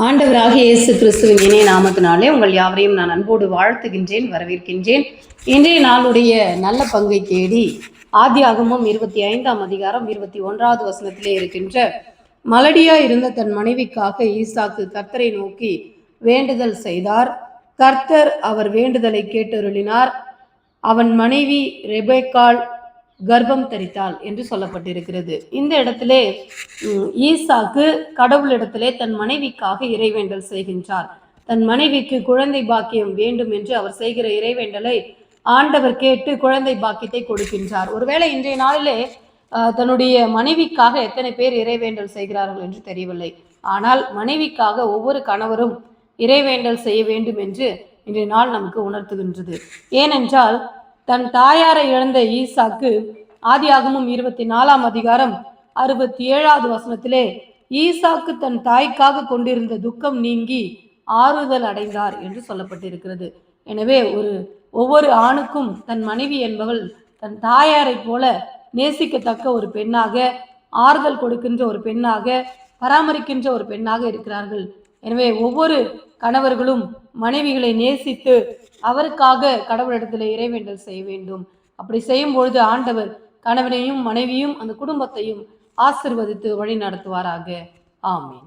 ஆண்டவராகிய இயேசு கிறிஸ்துவின் இணைய நாமத்தினாலே உங்கள் யாவரையும் நான் அன்போடு வாழ்த்துகின்றேன், வரவேற்கின்றேன். இன்றைய நாளுடைய நல்ல பங்கை தேடி ஆதியாகமம் 25ஆம் அதிகாரம் 21வது வசனத்திலே இருக்கின்ற மலடியா இருந்த தன் மனைவிக்காக ஈசாக்கு கர்த்தரை நோக்கி வேண்டுதல் செய்தார். கர்த்தர் அவர் வேண்டுதலை கேட்டருளினார். அவன் மனைவி ரெபெக்காள் கர்ப்பம் தரித்தாள் என்று சொல்லப்பட்டிருக்கிறது. இந்த இடத்திலே ஈசாக்கு கடவுளிடத்திலே தன் மனைவிக்காக இறைவேண்டல் செய்கின்றார். தன் மனைவிக்கு குழந்தை பாக்கியம் வேண்டும் என்று அவர் செய்கிற இறைவேண்டலை ஆண்டவர் கேட்டு குழந்தை பாக்கியத்தை கொடுக்கின்றார். ஒருவேளை இன்றைய நாளிலே தன்னுடைய மனைவிக்காக எத்தனை பேர் இறைவேண்டல் செய்கிறார்கள் என்று தெரியவில்லை. ஆனால் மனைவிக்காக ஒவ்வொரு கணவரும் இறைவேண்டல் செய்ய வேண்டும் என்று இன்றைய நாள் நமக்கு உணர்த்துகின்றது. ஏனென்றால் தன் தாயாரை இழந்த ஈசாக்கு ஆதியாகமம் 24ஆம் அதிகாரம் 67வது வசனத்திலே ஈசாக்கு தன் தாய்க்காக கொண்டிருந்த துக்கம் நீங்கி ஆறுதல் அடைந்தார் என்று சொல்லப்பட்டிருக்கிறது. எனவே ஒவ்வொரு ஆணுக்கும் தன் மனைவி என்பவள் தன் தாயாரை போல நேசிக்கத்தக்க ஒரு பெண்ணாக, ஆறுதல் கொடுக்கின்ற ஒரு பெண்ணாக, பராமரிக்கின்ற ஒரு பெண்ணாக இருக்கிறார்கள். எனவே ஒவ்வொரு கணவர்களும் மனைவிகளை நேசித்து அவருக்காக கடவுளிடத்தில் இறைவேண்டல் செய்ய வேண்டும். அப்படி செய்யும் பொழுது ஆண்டவர் கணவனையும் மனைவியும் அந்த குடும்பத்தையும் ஆசீர்வதித்து வழி நடத்துவாராக. ஆமீன்.